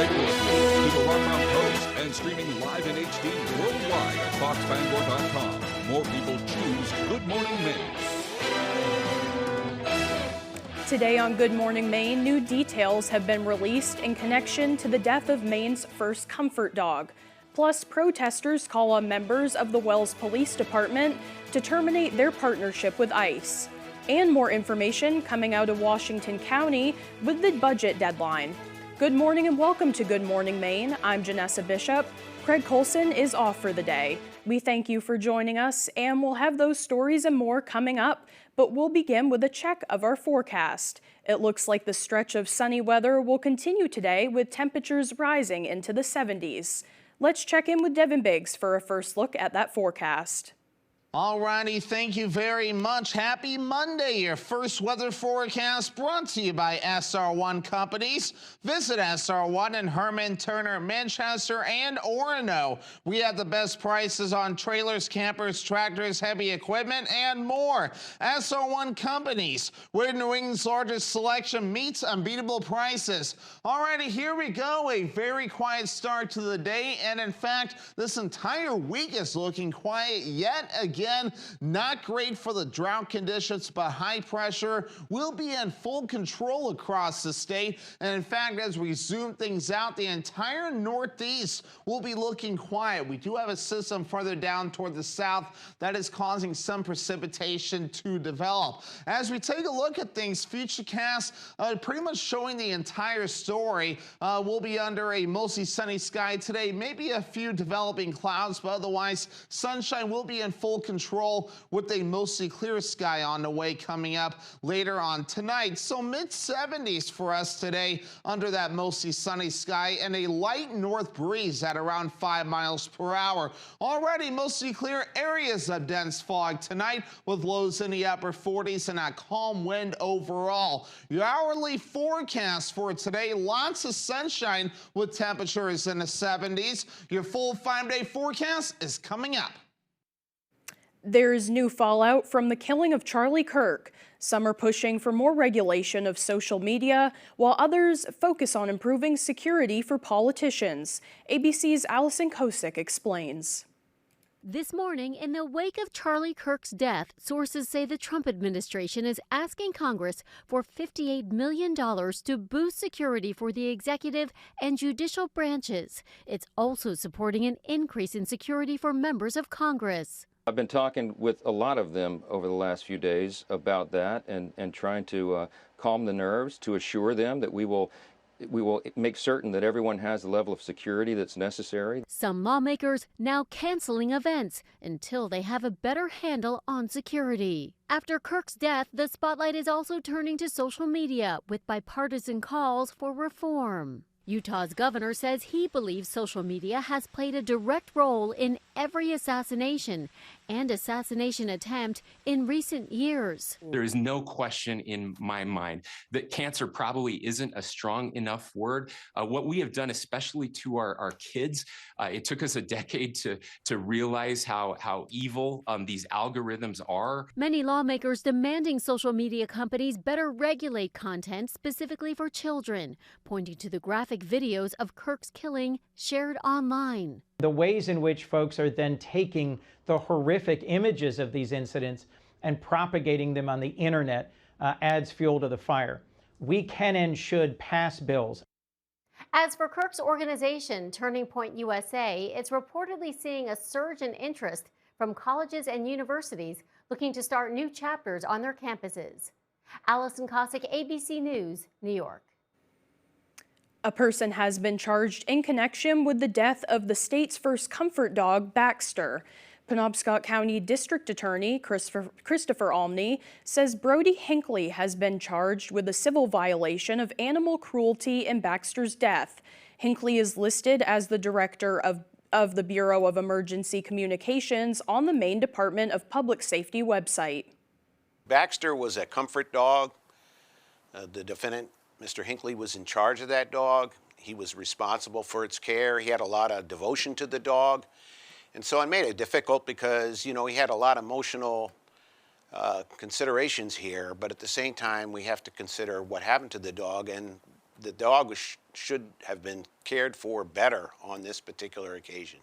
Radio News to the Rock Mountain Coast and streaming live in HD worldwide at foxbangor.com. More people choose Good Morning Maine. Today on Good Morning Maine, new details have been released in connection to the death of Maine's first comfort dog. Plus, protesters call on members of the Wells Police Department to terminate their partnership with ICE. And more information coming out of Washington County with the budget deadline. Good morning and welcome to Good Morning Maine. I'm Janessa Bishop. Craig Colson is off for the day. We thank you for joining us, and we'll have those stories and more coming up, but we'll begin with a check of our forecast. It looks like the stretch of sunny weather will continue today with temperatures rising into the 70s. Let's check in with Devin Biggs for a first look at that forecast. Alrighty, thank you very much. Happy Monday. Your first weather forecast brought to you by SR1 Companies. Visit SR1 in Herman, Turner, Manchester, and Orono. We have the best prices on trailers, campers, tractors, heavy equipment, and more. SR1 Companies, where New England's largest selection meets unbeatable prices. Alrighty, here we go. A very quiet start to the day, and in fact, this entire week is looking quiet yet again. Not great for the drought conditions, but high pressure will be in full control across the state. And in fact, as we zoom things out, the entire Northeast will be looking quiet. We do have a system further down toward the south that is causing some precipitation to develop. As we take a look at things, Futurecast pretty much showing the entire story. We'll be under a mostly sunny sky today, maybe a few developing clouds, but otherwise sunshine will be in full control with a mostly clear sky on the way coming up later on tonight. So mid-70s for us today under that mostly sunny sky and a light north breeze at around 5 miles per hour. Already mostly clear areas of dense fog tonight with lows in the upper 40s and a calm wind overall. Your hourly forecast for today, lots of sunshine with temperatures in the 70s. Your full 5-day forecast is coming up. There's new fallout from the killing of Charlie Kirk. Some are pushing for more regulation of social media, while others focus on improving security for politicians. ABC's Allison Kosick explains. This morning, in the wake of Charlie Kirk's death, sources say the Trump administration is asking Congress for $58 million to boost security for the executive and judicial branches. It's also supporting an increase in security for members of Congress. I've been talking with a lot of them over the last few days about that and trying to calm the nerves, to assure them that we will make certain that everyone has the level of security that's necessary. Some lawmakers now canceling events until they have a better handle on security. After Kirk's death, the spotlight is also turning to social media with bipartisan calls for reform. Utah's governor says he believes social media has played a direct role in every assassination and assassination attempt in recent years. There is no question in my mind that cancer probably isn't a strong enough word. What we have done, especially to our kids, it took us a decade to realize how evil these algorithms are. Many lawmakers demanding social media companies better regulate content specifically for children, pointing to the graphic videos of Kirk's killing shared online. The ways in which folks are then taking the horrific images of these incidents and propagating them on the internet adds fuel to the fire. We can and should pass bills. As for Kirk's organization, Turning Point USA, it's reportedly seeing a surge in interest from colleges and universities looking to start new chapters on their campuses. Allison Kosick, ABC News, New York. A person has been charged in connection with the death of the state's first comfort dog, Baxter. Penobscot County District Attorney Christopher Olney says Brody Hinckley has been charged with a civil violation of animal cruelty in Baxter's death. Hinckley is listed as the director of the Bureau of Emergency Communications on the Maine Department of Public Safety website. Baxter was a comfort dog. The defendant, Mr. Hinckley, was in charge of that dog. He was responsible for its care. He had a lot of devotion to the dog. And so it made it difficult because, you know, he had a lot of emotional considerations here, but at the same time, we have to consider what happened to the dog and the dog should have been cared for better on this particular occasion.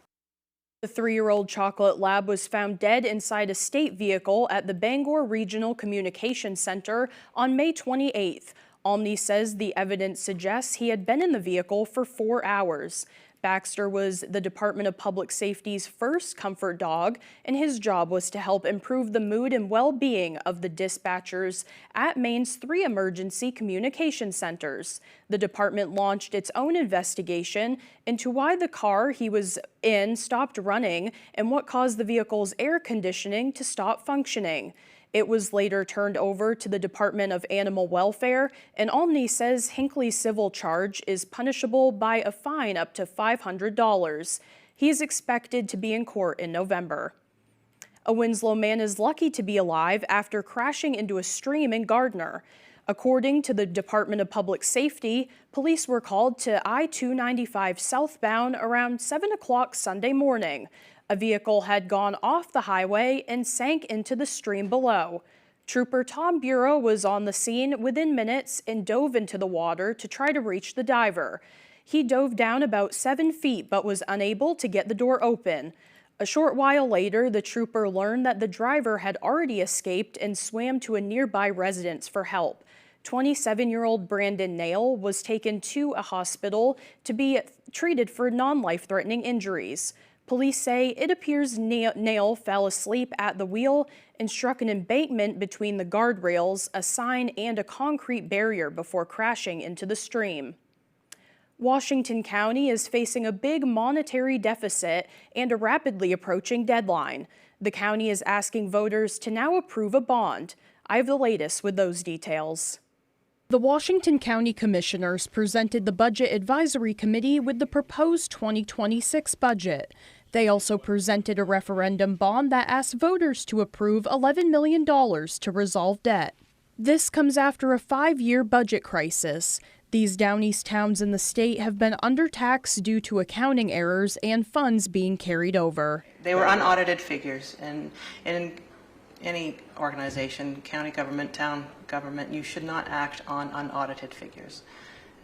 The 3-year-old chocolate lab was found dead inside a state vehicle at the Bangor Regional Communication Center on May 28th. Olney says the evidence suggests he had been in the vehicle for 4 hours. Baxter was the Department of Public Safety's first comfort dog, and his job was to help improve the mood and well-being of the dispatchers at Maine's 3 emergency communication centers. The department launched its own investigation into why the car he was in stopped running and what caused the vehicle's air conditioning to stop functioning. It was later turned over to the Department of Animal Welfare, and Olney says Hinckley's civil charge is punishable by a fine up to $500. He is expected to be in court in November. A Winslow man is lucky to be alive after crashing into a stream in Gardner. According to the Department of Public Safety, police were called to I-295 southbound around 7 o'clock Sunday morning. A vehicle had gone off the highway and sank into the stream below. Trooper Tom Bureau was on the scene within minutes and dove into the water to try to reach the diver. He dove down about 7 feet but was unable to get the door open. A short while later, the trooper learned that the driver had already escaped and swam to a nearby residence for help. 27-year-old Brandon Nail was taken to a hospital to be treated for non-life-threatening injuries. Police say it appears Nail fell asleep at the wheel and struck an embankment between the guardrails, a sign, and a concrete barrier before crashing into the stream. Washington County is facing a big monetary deficit and a rapidly approaching deadline. The county is asking voters to now approve a bond. I have the latest with those details. The Washington County Commissioners presented the Budget Advisory Committee with the proposed 2026 budget. They also presented a referendum bond that asks voters to approve $11 million to resolve debt. This comes after a 5-year budget crisis. These Down East towns in the state have been undertaxed due to accounting errors and funds being carried over. They were unaudited figures, and in any organization, county government, town government, you should not act on unaudited figures.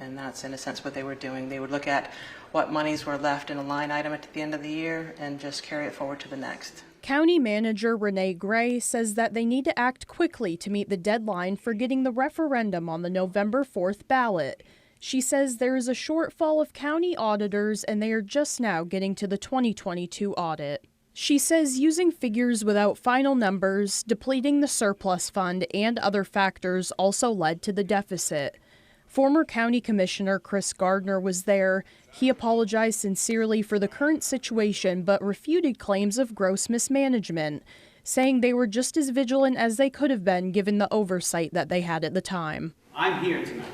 And that's, in a sense, what they were doing. They would look at what monies were left in a line item at the end of the year and just carry it forward to the next. County Manager Renee Gray says that they need to act quickly to meet the deadline for getting the referendum on the November 4th ballot. She says there is a shortfall of county auditors and they are just now getting to the 2022 audit. She says using figures without final numbers, depleting the surplus fund, and other factors also led to the deficit. Former County Commissioner Chris Gardner was there. He apologized sincerely for the current situation but refuted claims of gross mismanagement, saying they were just as vigilant as they could have been given the oversight that they had at the time. I'm here tonight.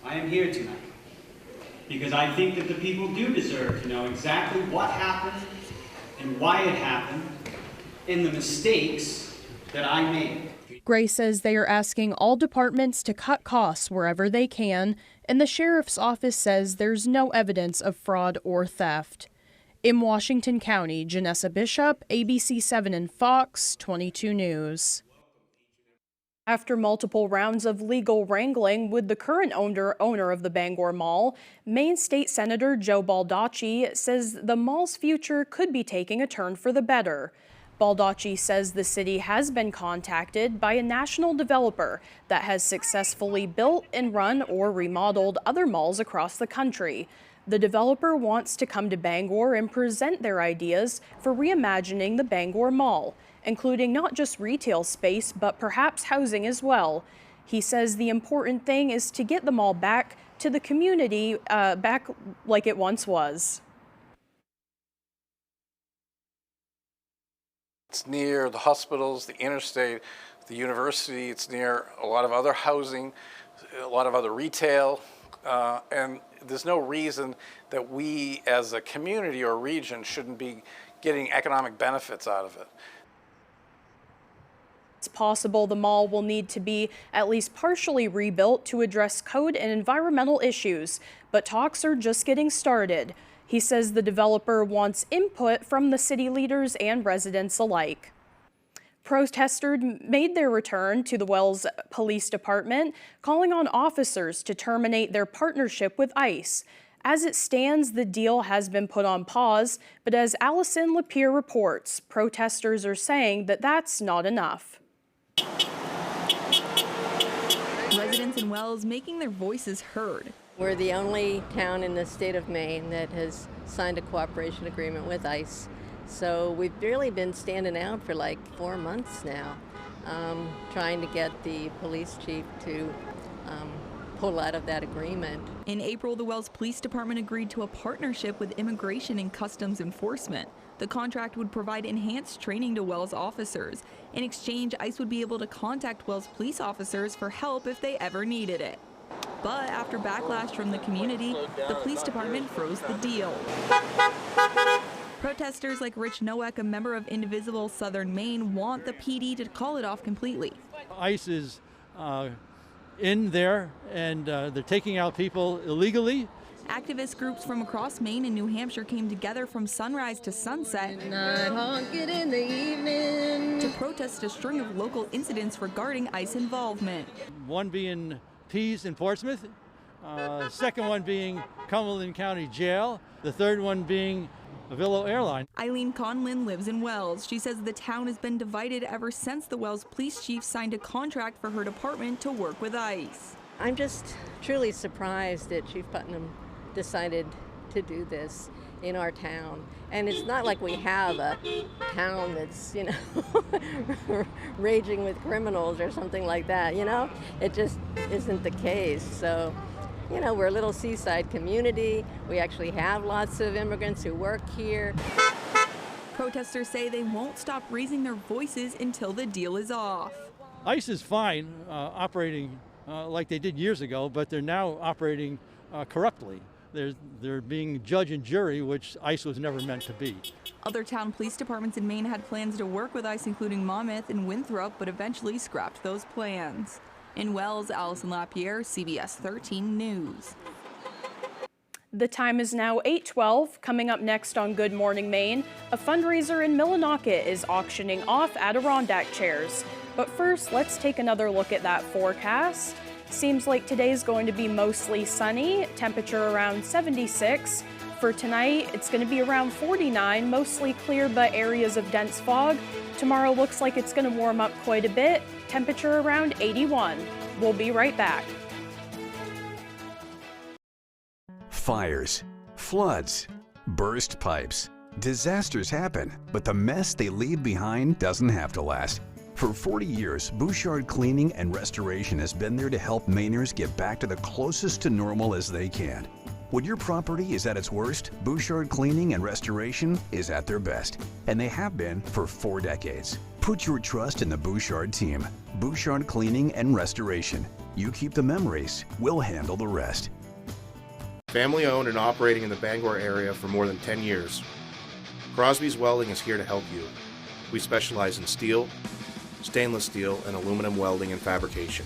I am here tonight because I think that the people do deserve to know exactly what happened and why it happened and the mistakes that I made. Gray says they are asking all departments to cut costs wherever they can, and the sheriff's office says there's no evidence of fraud or theft. In Washington County, Janessa Bishop, ABC7 and Fox 22 News. After multiple rounds of legal wrangling with the current owner of the Bangor Mall, Maine State Senator Joe Baldacci says the mall's future could be taking a turn for the better. Baldacci says the city has been contacted by a national developer that has successfully built and run or remodeled other malls across the country. The developer wants to come to Bangor and present their ideas for reimagining the Bangor Mall, including not just retail space, but perhaps housing as well. He says the important thing is to get the mall back to the community, back like it once was. It's near the hospitals, the interstate, the university. It's near a lot of other housing, a lot of other retail, and there's no reason that we as a community or region shouldn't be getting economic benefits out of it. It's possible the mall will need to be at least partially rebuilt to address code and environmental issues, but talks are just getting started. He says the developer wants input from the city leaders and residents alike. Protesters made their return to the Wells Police Department, calling on officers to terminate their partnership with ICE. As it stands, the deal has been put on pause, but as Allison Lapierre reports, protesters are saying that that's not enough. Residents in Wells making their voices heard. We're the only town in the state of Maine that has signed a cooperation agreement with ICE. So we've really been standing out for like 4 months now, trying to get the police chief to pull out of that agreement. In April, the Wells Police Department agreed to a partnership with Immigration and Customs Enforcement. The contract would provide enhanced training to Wells officers. In exchange, ICE would be able to contact Wells police officers for help if they ever needed it. But after backlash from the community, the police department froze the deal. Protesters like Rich Nowak, a member of Indivisible Southern Maine, want the PD to call it off completely. ICE is in there, and they're taking out people illegally. Activist groups from across Maine and New Hampshire came together from sunrise to sunset to protest a string of local incidents regarding ICE involvement. One being Pease in Portsmouth, second one being Cumberland County Jail, the third one being Avillo Airline. Eileen Conlin lives in Wells. She says the town has been divided ever since the Wells police chief signed a contract for her department to work with ICE. I'm just truly surprised that Chief Putnam decided to do this in our town. And it's not like we have a town that's, raging with criminals or something like that, It just isn't the case. So, we're a little seaside community. We actually have lots of immigrants who work here. Protesters say they won't stop raising their voices until the deal is off. ICE is fine operating like they did years ago, but they're now operating corruptly. They're being judge and jury, which ICE was never meant to be. Other town police departments in Maine had plans to work with ICE, including Monmouth and Winthrop, but eventually scrapped those plans. In Wells, Allison Lapierre, CBS 13 News. The time is now 8:12. Coming up next on Good Morning Maine, a fundraiser in Millinocket is auctioning off Adirondack chairs. But first, let's take another look at that forecast. Seems like today's going to be mostly sunny, temperature around 76. For tonight, it's going to be around 49, mostly clear but areas of dense fog. Tomorrow looks like it's going to warm up quite a bit, temperature around 81. We'll be right back. Fires, floods, burst pipes. Disasters happen, but the mess they leave behind doesn't have to last. For 40 years, Bouchard Cleaning and Restoration has been there to help Mainers get back to the closest to normal as they can. When your property is at its worst, Bouchard Cleaning and Restoration is at their best, and they have been for 4 decades. Put your trust in the Bouchard team. Bouchard Cleaning and Restoration. You keep the memories, we'll handle the rest. Family owned and operating in the Bangor area for more than 10 years. Crosby's Welding is here to help you. We specialize in steel, stainless steel, and aluminum welding and fabrication.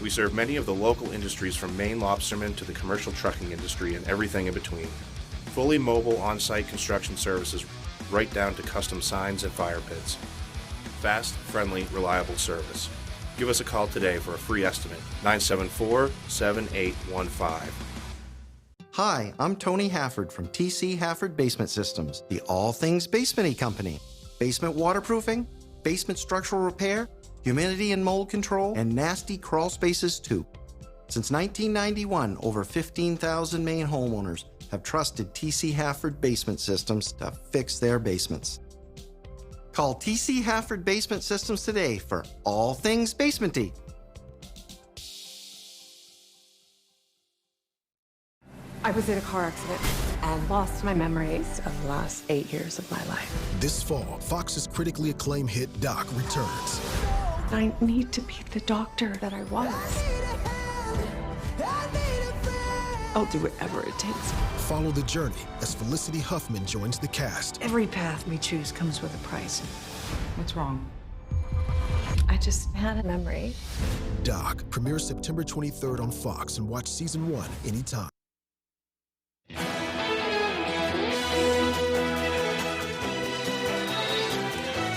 We serve many of the local industries from Maine lobstermen to the commercial trucking industry and everything in between. Fully mobile on-site construction services right down to custom signs and fire pits. Fast, friendly, reliable service. Give us a call today for a free estimate, 974-7815. Hi, I'm Tony Hafford from TC Hafford Basement Systems, the all things basement-y company. Basement waterproofing, basement structural repair, humidity and mold control, and nasty crawl spaces too. Since 1991, over 15,000 Maine homeowners have trusted TC Hafford Basement Systems to fix their basements. Call TC Hafford Basement Systems today for all things basement-y. I was in a car accident and lost my memories of the last 8 years of my life. This fall, Fox's critically acclaimed hit Doc returns. I need to be the doctor that I was. I'll do whatever it takes. Follow the journey as Felicity Huffman joins the cast. Every path we choose comes with a price. What's wrong? I just had a memory. Doc premieres September 23rd on Fox, and watch season 1 anytime.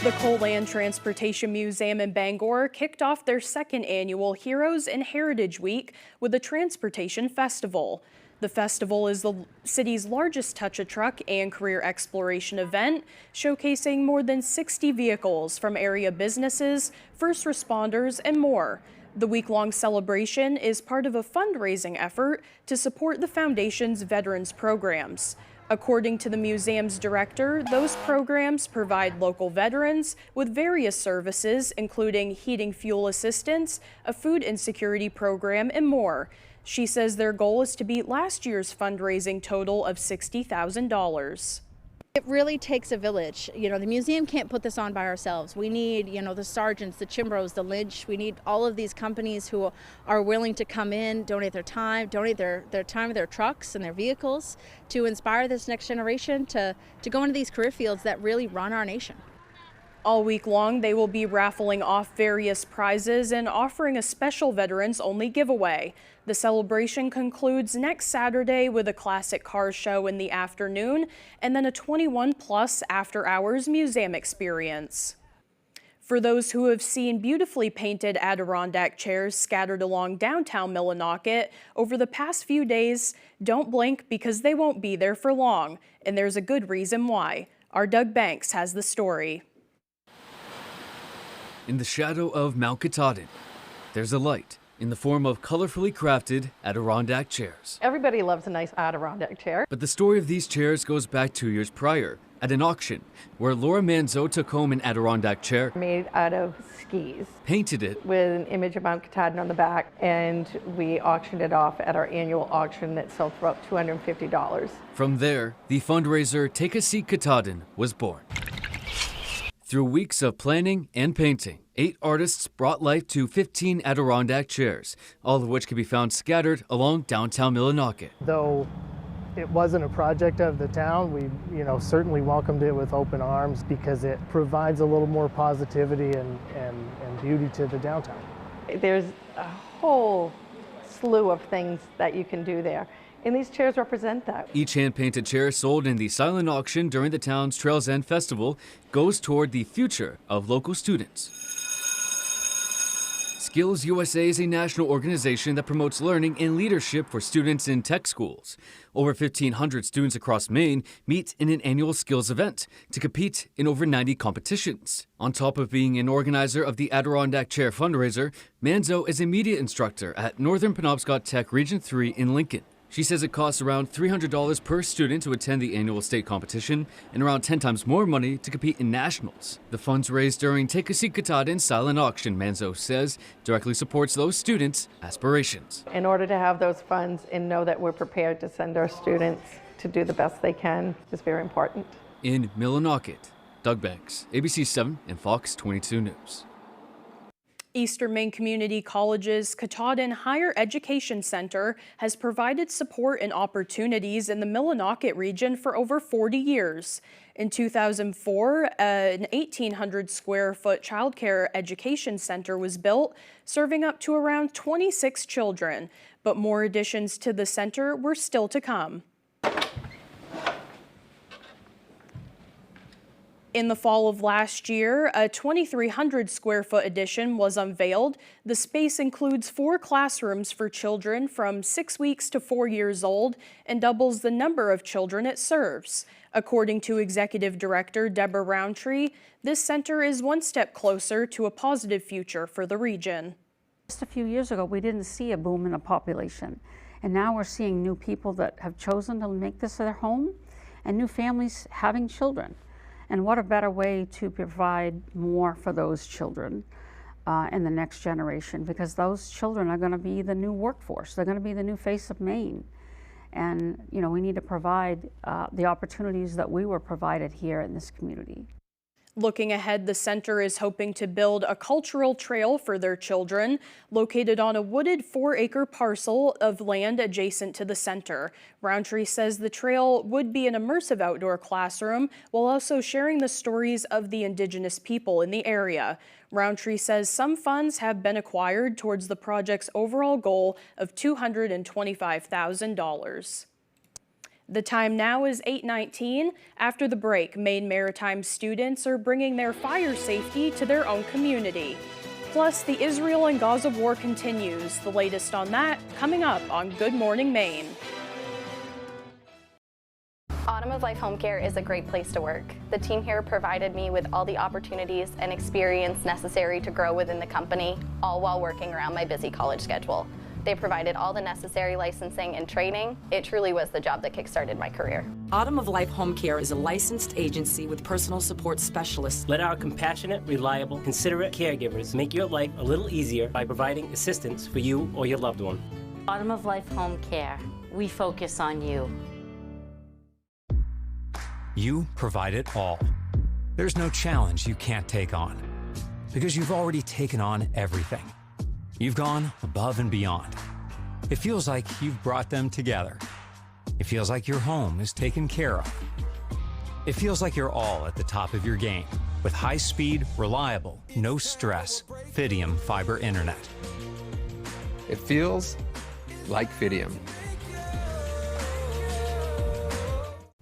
The Coal-Land Transportation Museum in Bangor kicked off their second annual Heroes and Heritage Week with a transportation festival. The festival is the city's largest touch-a-truck and career exploration event, showcasing more than 60 vehicles from area businesses, first responders, and more. The week-long celebration is part of a fundraising effort to support the Foundation's veterans programs. According to the museum's director, those programs provide local veterans with various services, including heating fuel assistance, a food insecurity program, and more. She says their goal is to beat last year's fundraising total of $60,000. It really takes a village. You know, the museum can't put this on by ourselves. We need, you know, the Sargents, the Chimbros, the Lynch. We need all of these companies who are willing to come in, donate their time, donate their time, their trucks and their vehicles to inspire this next generation to go into these career fields that really run our nation. All week long, they will be raffling off various prizes and offering a special veterans-only giveaway. The celebration concludes next Saturday with a classic car show in the afternoon and then a 21-plus after-hours museum experience. For those who have seen beautifully painted Adirondack chairs scattered along downtown Millinocket over the past few days, don't blink because they won't be there for long, and there's a good reason why. Our Doug Banks has the story. In the shadow of Mount Katahdin, there's a light in the form of colorfully crafted Adirondack chairs. Everybody loves a nice Adirondack chair. But the story of these chairs goes back 2 years prior at an auction where Laura Manzo took home an Adirondack chair, Made out of skis, painted it with an image of Mount Katahdin on the back, and we auctioned it off at our annual auction that sold for about $250. From there, the fundraiser Take a Seat Katahdin was born. Through weeks of planning and painting, 8 artists brought life to 15 Adirondack chairs, all of which can be found scattered along downtown Millinocket. Though it wasn't a project of the town, we certainly welcomed it with open arms because it provides a little more positivity and beauty to the downtown. There's a whole slew of things that you can do there, and these chairs represent that. Each hand-painted chair sold in the silent auction during the town's Trails End Festival goes toward the future of local students. Skills USA is a national organization that promotes learning and leadership for students in tech schools. Over 1,500 students across Maine meet in an annual skills event to compete in over 90 competitions. On top of being an organizer of the Adirondack Chair fundraiser, Manzo is a media instructor at Northern Penobscot Tech Region 3 in Lincoln. She says it costs around $300 per student to attend the annual state competition and around 10 times more money to compete in nationals. The funds raised during Take a Seat Katahdin's silent auction, Manzo says, directly supports those students' aspirations. In order to have those funds and know that we're prepared to send our students to do the best they can is very important. In Millinocket, Doug Banks, ABC 7 and Fox 22 News. Eastern Maine Community College's Katahdin Higher Education Center has provided support and opportunities in the Millinocket region for over 40 years. In 2004, an 1,800-square-foot childcare education center was built, serving up to around 26 children. But more additions to the center were still to come. In the fall of last year, a 2,300-square-foot addition was unveiled. The space includes 4 classrooms for children from 6 weeks to 4 years old and doubles the number of children it serves. According to Executive Director Deborah Roundtree, this center is one step closer to a positive future for the region. Just a few years ago, we didn't see a boom in the population, and now we're seeing new people that have chosen to make this their home and new families having children. And what a better way to provide more for those children in the next generation, because those children are going to be the new workforce. They're going to be the new face of Maine. And, we need to provide the opportunities that we were provided here in this community. Looking ahead, the center is hoping to build a cultural trail for their children, located on a wooded 4-acre parcel of land adjacent to the center. Roundtree says the trail would be an immersive outdoor classroom while also sharing the stories of the Indigenous people in the area. Roundtree says some funds have been acquired towards the project's overall goal of $225,000. The time now is 8:19. After the break, Maine Maritime students are bringing their fire safety to their own community. Plus, the Israel and Gaza war continues. The latest on that coming up on Good Morning Maine. Autumn of Life Home Care is a great place to work. The team here provided me with all the opportunities and experience necessary to grow within the company, all while working around my busy college schedule. They provided all the necessary licensing and training. It truly was the job that kickstarted my career. Autumn of Life Home Care is a licensed agency with personal support specialists. Let our compassionate, reliable, considerate caregivers make your life a little easier by providing assistance for you or your loved one. Autumn of Life Home Care. We focus on you. You provide it all. There's no challenge you can't take on, because you've already taken on everything. You've gone above and beyond. It feels like you've brought them together. It feels like your home is taken care of. It feels like you're all at the top of your game with high-speed, reliable, no-stress Fidium fiber internet. It feels like Fidium.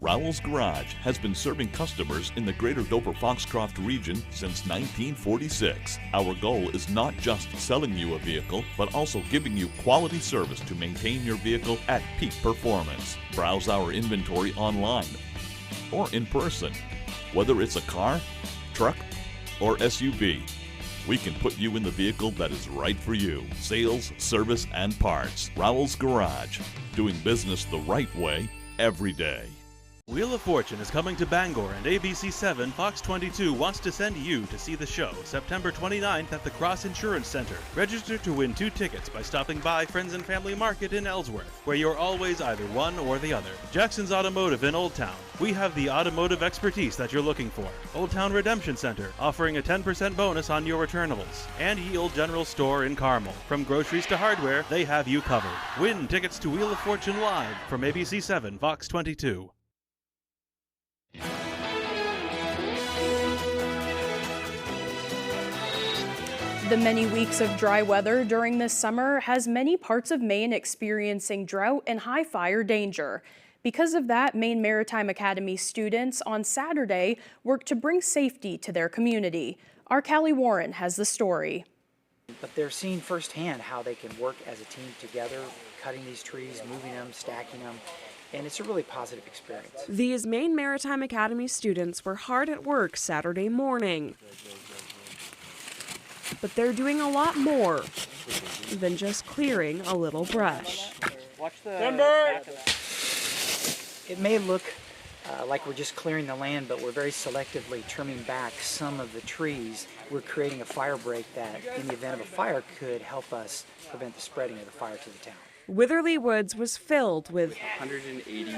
Rowell's Garage has been serving customers in the greater Dover-Foxcroft region since 1946. Our goal is not just selling you a vehicle, but also giving you quality service to maintain your vehicle at peak performance. Browse our inventory online or in person. Whether it's a car, truck, or SUV, we can put you in the vehicle that is right for you. Sales, service, and parts. Rowell's Garage. Doing business the right way every day. Wheel of Fortune is coming to Bangor, and ABC7 Fox 22 wants to send you to see the show September 29th at the Cross Insurance Center. Register to win 2 tickets by stopping by Friends and Family Market in Ellsworth, where you're always either one or the other. Jackson's Automotive in Old Town. We have the automotive expertise that you're looking for. Old Town Redemption Center, offering a 10% bonus on your returnables. And Yield General Store in Carmel. From groceries to hardware, they have you covered. Win tickets to Wheel of Fortune live from ABC7 Fox 22. The many weeks of dry weather during this summer has many parts of Maine experiencing drought and high fire danger. Because of that, Maine Maritime Academy students on Saturday worked to bring safety to their community. Our Callie Warren has the story. But they're seeing firsthand how they can work as a team together, cutting these trees, moving them, stacking them. And it's a really positive experience. These Maine Maritime Academy students were hard at work Saturday morning. But they're doing a lot more than just clearing a little brush. Watch the back of that. It may look like we're just clearing the land, but we're very selectively trimming back some of the trees. We're creating a fire break that, in the event of a fire, could help us prevent the spreading of the fire to the town. Witherly Woods was filled with 180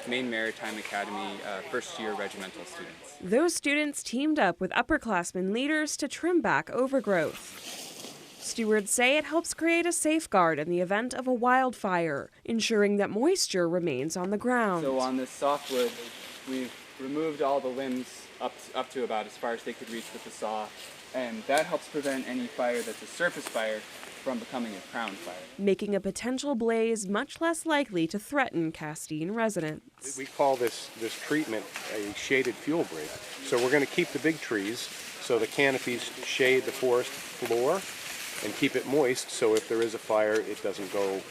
Maine Maritime Academy first-year regimental students. Those students teamed up with upperclassmen leaders to trim back overgrowth. Stewards say it helps create a safeguard in the event of a wildfire, ensuring that moisture remains on the ground. So on this softwood, we've removed all the limbs up to about as far as they could reach with the saw, and that helps prevent any fire that's a surface fire from becoming a crown fire, making a potential blaze much less likely to threaten Castine residents. We call this treatment a shaded fuel break. So we're going to keep the big trees so the canopies shade the forest floor and keep it moist, so if there is a fire, it doesn't go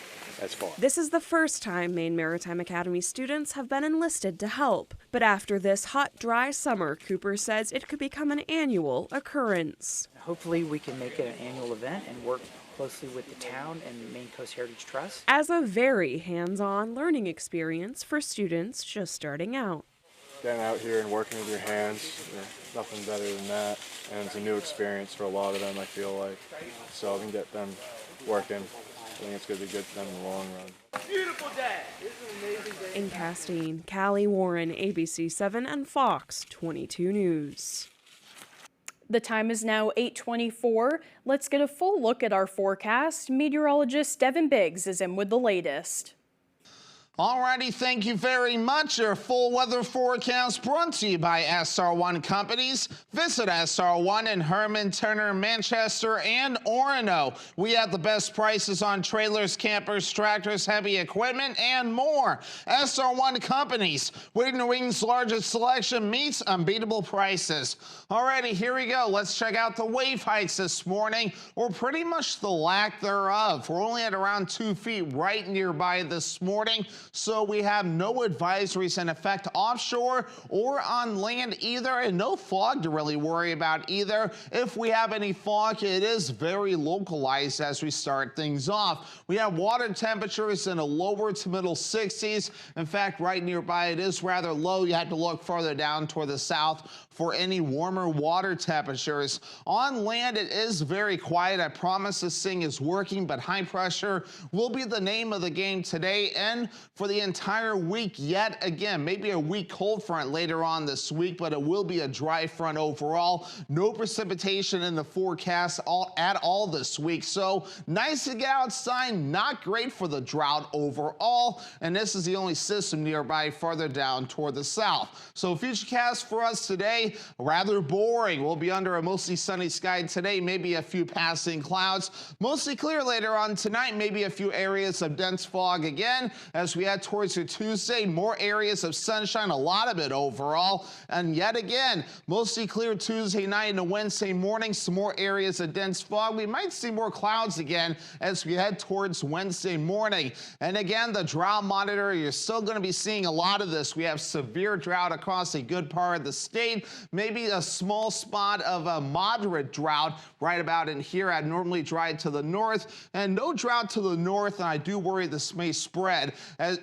as far. This is the first time Maine Maritime Academy students have been enlisted to help. But after this hot, dry summer, Cooper says it could become an annual occurrence. Hopefully we can make it an annual event and work closely with the town and Maine Coast Heritage Trust. As a very hands-on learning experience for students just starting out. Getting out here and working with your hands, there's nothing better than that. And it's a new experience for a lot of them, I feel like. So I can get them working. I think it's going to be good for them in the long run. Beautiful day! This is an amazing day. In Castine, Callie Warren, ABC7 and Fox 22 News. The time is now 8:24. Let's get a full look at our forecast. Meteorologist Devin Biggs is in with the latest. Alrighty, thank you very much. Your full weather forecast brought to you by SR1 Companies. Visit SR1 in Herman, Turner, Manchester, and Orono. We have the best prices on trailers, campers, tractors, heavy equipment, and more. SR1 Companies, where New England's largest selection meets unbeatable prices. Alrighty, here we go. Let's check out the wave heights this morning, or pretty much the lack thereof. We're only at around 2 feet right nearby this morning. So we have no advisories in effect offshore or on land either, and no fog to really worry about either. If we have any fog, it is very localized as we start things off. We have water temperatures in the lower to middle 60s. In fact, right nearby it is rather low. You have to look further down toward the south for any warmer water temperatures. On land, it is very quiet. I promise this thing is working, but high pressure will be the name of the game today and for the entire week yet again. Maybe a weak cold front later on this week, but it will be a dry front overall. No precipitation in the forecast at all this week. So nice to get outside, not great for the drought overall. And this is the only system nearby farther down toward the south. So futurecast for us today, rather boring. We'll be under a mostly sunny sky today, maybe a few passing clouds. Mostly clear later on tonight, maybe a few areas of dense fog again. As we head towards your Tuesday, more areas of sunshine, a lot of it overall. And yet again, mostly clear Tuesday night and Wednesday morning, some more areas of dense fog. We might see more clouds again as we head towards Wednesday morning. And again, the drought monitor, you're still going to be seeing a lot of this. We have severe drought across a good part of the state. Maybe a small spot of a moderate drought right about in here. Abnormally dry to the north and no drought to the north. And I do worry this may spread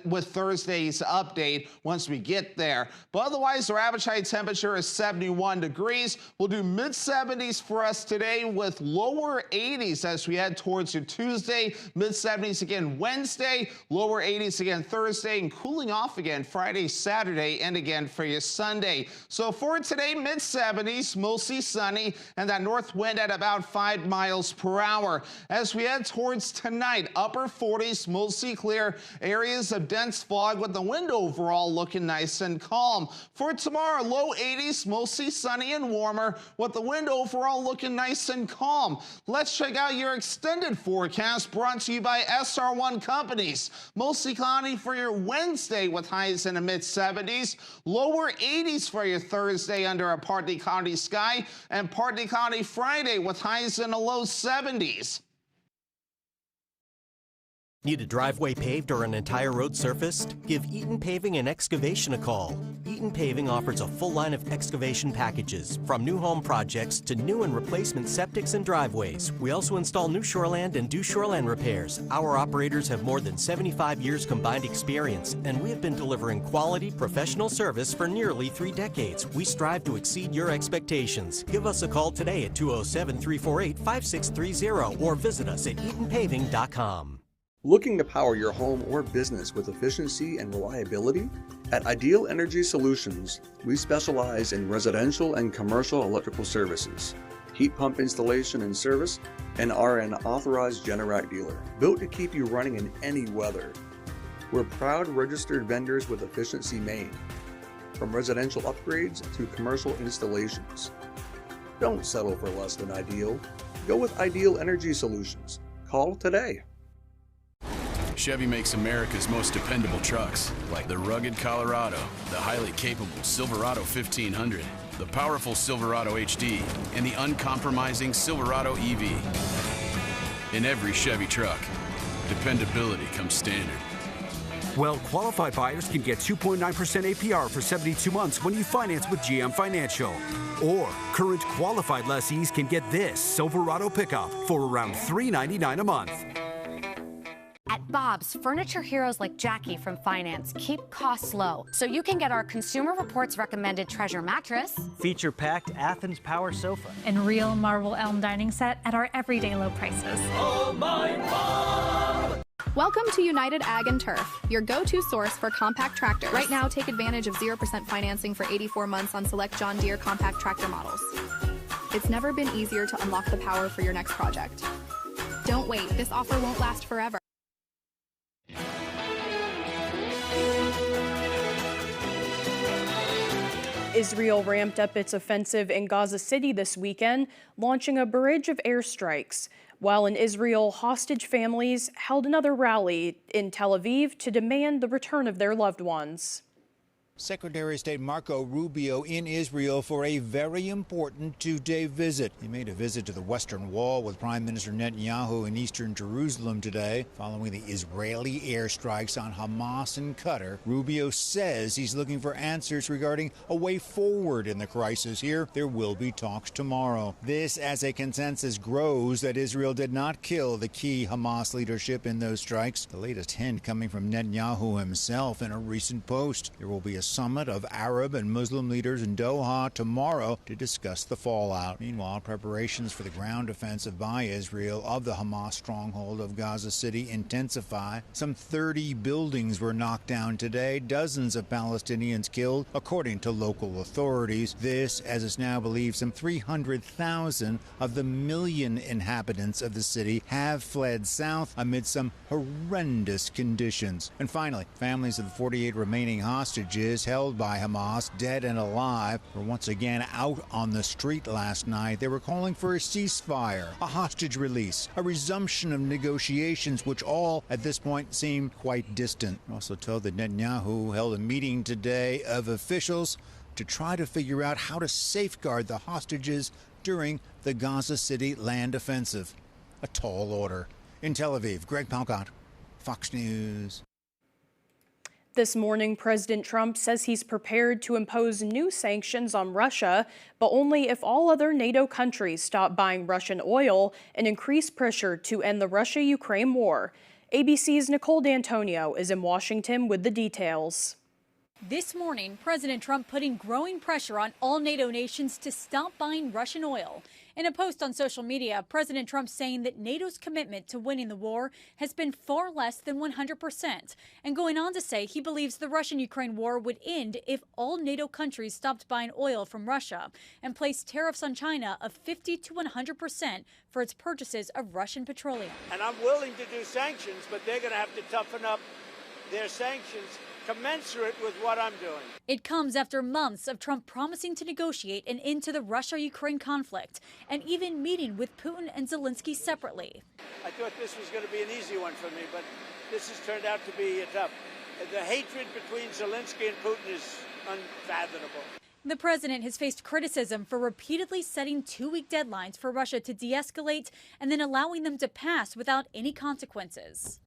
with Thursday's update once we get there. But otherwise, our average high temperature is 71 degrees. We'll do mid 70s for us today with lower 80s as we head towards your Tuesday. Mid 70s again Wednesday, lower 80s again Thursday, and cooling off again Friday, Saturday, and again for your Sunday. So for today, mid 70s, mostly sunny, and that north wind at about 5 miles per hour. As we head towards tonight, upper 40s, mostly clear, areas of dense fog with the wind overall looking nice and calm. For tomorrow, low 80s, mostly sunny and warmer, with the wind overall looking nice and calm. Let's check out your extended forecast brought to you by SR1 Companies. Mostly cloudy for your Wednesday with highs in the mid 70s, lower 80s for your Thursday under a partly cloudy sky, and partly cloudy Friday with highs in the low 70s. Need a driveway paved or an entire road surfaced? Give Eaton Paving and Excavation a call. Eaton Paving offers a full line of excavation packages, from new home projects to new and replacement septics and driveways. We also install new shoreland and do shoreland repairs. Our operators have more than 75 years combined experience, and we have been delivering quality, professional service for nearly 3 decades. We strive to exceed your expectations. Give us a call today at 207-348-5630 or visit us at EatonPaving.com. Looking to power your home or business with efficiency and reliability? At Ideal Energy Solutions, we specialize in residential and commercial electrical services, heat pump installation and service, and are an authorized Generac dealer, built to keep you running in any weather. We're proud registered vendors with Efficiency Maine, from residential upgrades to commercial installations. Don't settle for less than ideal. Go with Ideal Energy Solutions. Call today. Chevy makes America's most dependable trucks, like the rugged Colorado, the highly capable Silverado 1500, the powerful Silverado HD, and the uncompromising Silverado EV. In every Chevy truck, dependability comes standard. Well, qualified buyers can get 2.9% APR for 72 months when you finance with GM Financial. Or current qualified lessees can get this Silverado pickup for around $399 a month. At Bob's, furniture heroes like Jackie from Finance keep costs low, so you can get our Consumer Reports recommended Treasure mattress, feature-packed Athens Power sofa, and real marble elm dining set at our everyday low prices. Oh my Bob! Welcome to United Ag and Turf, your go-to source for compact tractors. Right now, take advantage of 0% financing for 84 months on select John Deere compact tractor models. It's never been easier to unlock the power for your next project. Don't wait, this offer won't last forever. Israel ramped up its offensive in Gaza City this weekend, launching a barrage of airstrikes, while in Israel, hostage families held another rally in Tel Aviv to demand the return of their loved ones. Secretary of State Marco Rubio in Israel for a very important two-day visit. He made a visit to the Western Wall with Prime Minister Netanyahu in eastern Jerusalem today, following the Israeli airstrikes on Hamas and Qatar. Rubio says he's looking for answers regarding a way forward in the crisis here. There will be talks tomorrow. This as a consensus grows that Israel did not kill the key Hamas leadership in those strikes. The latest hint coming from Netanyahu himself in a recent post. There will be a summit of Arab and Muslim leaders in Doha tomorrow to discuss the fallout. Meanwhile, preparations for the ground offensive by Israel of the Hamas stronghold of Gaza City intensify. Some 30 buildings were knocked down today, dozens of Palestinians killed, according to local authorities. This, as is now believed, some 300,000 of the million inhabitants of the city have fled south amid some horrendous conditions. And finally, families of the 48 remaining hostages held by Hamas, dead and alive, were once again out on the street last night. They were calling for a ceasefire, a hostage release, a resumption of negotiations, which all at this point seem quite distant. Also told that Netanyahu held a meeting today of officials to try to figure out how to safeguard the hostages during the Gaza City land offensive. A tall order. In Tel Aviv, Greg Palcott, Fox News. This morning, President Trump says he's prepared to impose new sanctions on Russia, but only if all other NATO countries stop buying Russian oil and increase pressure to end the Russia-Ukraine war. ABC's Nicole D'Antonio is in Washington with the details. This morning, President Trump putting growing pressure on all NATO nations to stop buying Russian oil. In a post on social media, President Trump saying that NATO's commitment to winning the war has been far less than 100%, and going on to say he believes the Russian-Ukraine war would end if all NATO countries stopped buying oil from Russia and placed tariffs on China of 50 to 100% for its purchases of Russian petroleum. And I'm willing to do sanctions, but they're going to have to toughen up their sanctions commensurate with what I'm doing. It comes after months of Trump promising to negotiate an end to the Russia-Ukraine conflict and even meeting with Putin and Zelensky separately. I thought this was going to be an easy one for me, but this has turned out to be tough. The hatred between Zelensky and Putin is unfathomable. The president has faced criticism for repeatedly setting two-week deadlines for Russia to de-escalate and then allowing them to pass without any consequences.